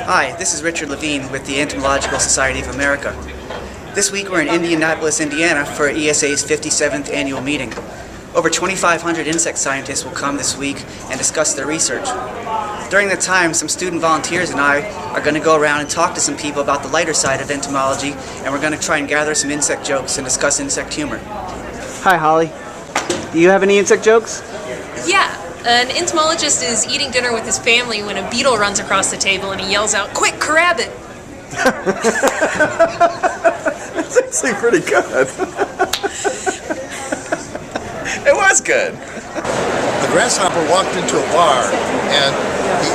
Hi, this is Richard Levine with the Entomological Society of America. This week we're in Indianapolis, Indiana for ESA's 57th annual meeting. Over 2,500 insect scientists will come this week and discuss their research. During the time, some student volunteers and I are going to go around and talk to some people about the lighter side of entomology, and we're going to try and gather some insect jokes and discuss insect humor. Hi, Holly. Do you have any insect jokes? Yeah. An entomologist is eating dinner with his family when a beetle runs across the table and he yells out, "Quick, crab it!" That's actually pretty good. It was good. The grasshopper walked into a bar and he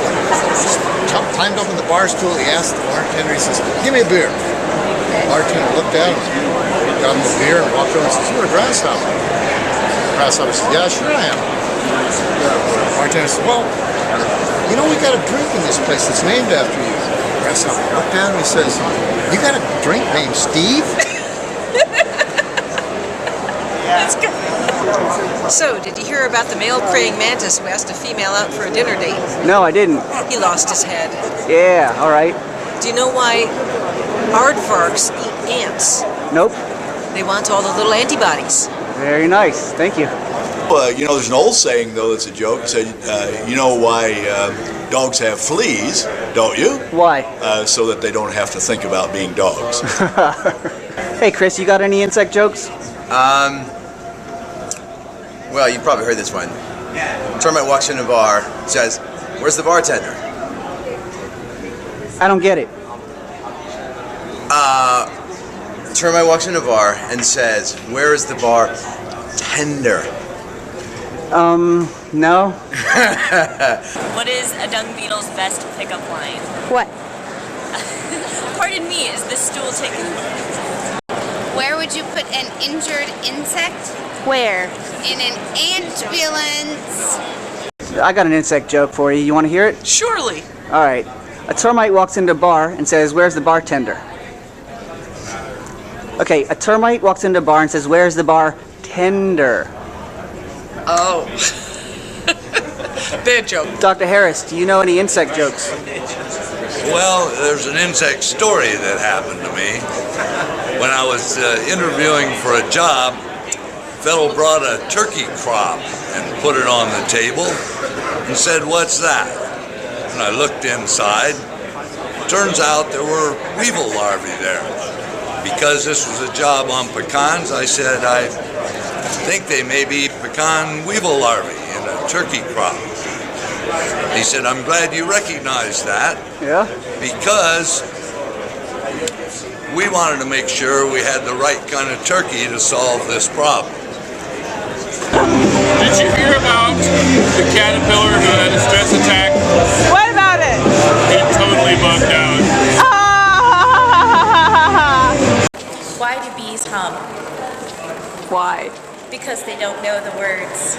climbed up on the bar stool. He asked the bartender, he says, "Give me a beer." The bartender looked at him, got him a beer, and walked over and says, "You're a grasshopper." The grasshopper said, "Yeah, sure I am." The bartender said, "Well, you know, we got a drink in this place that's named after you." The grasshopper looked at him and he says, "You got a drink named Steve?" That's good. So, did you hear about the male praying mantis who asked a female out for a dinner date? No, I didn't. He lost his head. Yeah, all right. Do you know why aardvarks eat ants? Nope. They want all the little antibodies. Very nice. Thank you. You know, there's an old saying, though, that's a joke. It said, you know why dogs have fleas, don't you? Why? So that they don't have to think about being dogs. Hey, Chris, you got any insect jokes? Well, you probably heard this one. Termite walks in a bar, says, "Where's the bartender?" I don't get it. Termite walks in a bar and says, "Where is the bartender?" No. What is a dung beetle's best pickup line? What? Pardon me, is this stool taken? Where would you put an injured insect? Where? In an ambulance. I got an insect joke for you. You want to hear it? Surely. All right. A termite walks into a bar and says, "Where's the bartender?" Okay, a termite walks into a bar and says, "Where's the bartender?" Oh. Bad joke. Dr. Harris, do you know any insect jokes? Well, there's an insect story that happened to me. When I was interviewing for a job, a fellow brought a turkey crop and put it on the table and said, "What's that?" And I looked inside. Turns out there were weevil larvae there. Because this was a job on pecans, I said, "I think they may be pecan weevil larvae in a turkey crop." He said, "I'm glad you recognize that." Yeah? Because we wanted to make sure we had the right kind of turkey to solve this problem. Did you hear about the caterpillar who had a stress attack? What about it? He totally bugged out. Why do bees hum? Why? Because they don't know the words.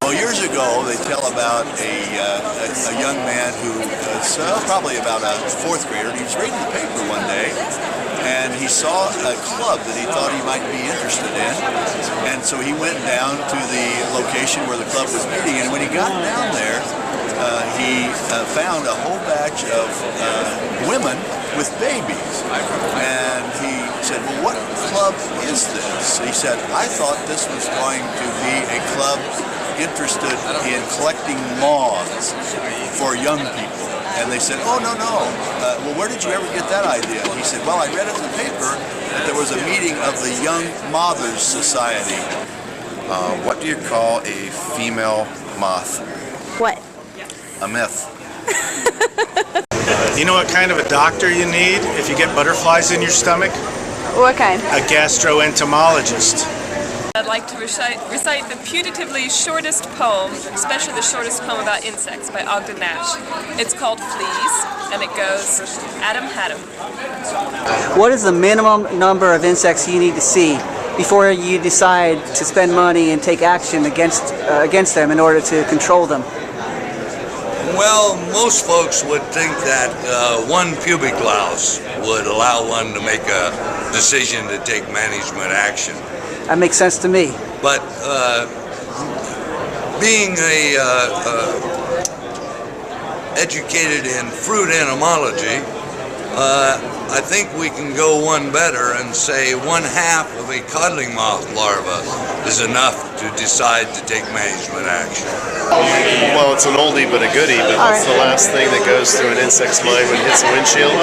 Well, years ago, they tell about a young man who was probably about a fourth grader. He was reading the paper one day, and he saw a club that he thought he might be interested in. And so he went down to the location where the club was meeting, and when he got down there, he found a whole batch of women with babies. And he said, "Well, what club is this?" He said, "I thought this was going to be a club interested in collecting moths for young people." And they said, "Oh, no. Well, where did you ever get that idea?" He said, "Well, I read it in the paper that there was a meeting of the Young Mothers Society." What do you call a female moth? What? A myth. You know what kind of a doctor you need if you get butterflies in your stomach? What kind? A gastroentomologist. I'd like to recite the putatively shortest poem, especially the shortest poem about insects by Ogden Nash. It's called Fleas, and it goes, "Adam had 'em." What is the minimum number of insects you need to see before you decide to spend money and take action against them in order to control them? Well, most folks would think that one pubic louse would allow one to make a decision to take management action. That makes sense to me. But being a educated in fruit entomology, I think we can go one better and say 1/2 of a codling moth larva is enough to decide to take management action. Well, it's an oldie but a goodie, but what's the last thing that goes through an insect's mind when it hits a windshield?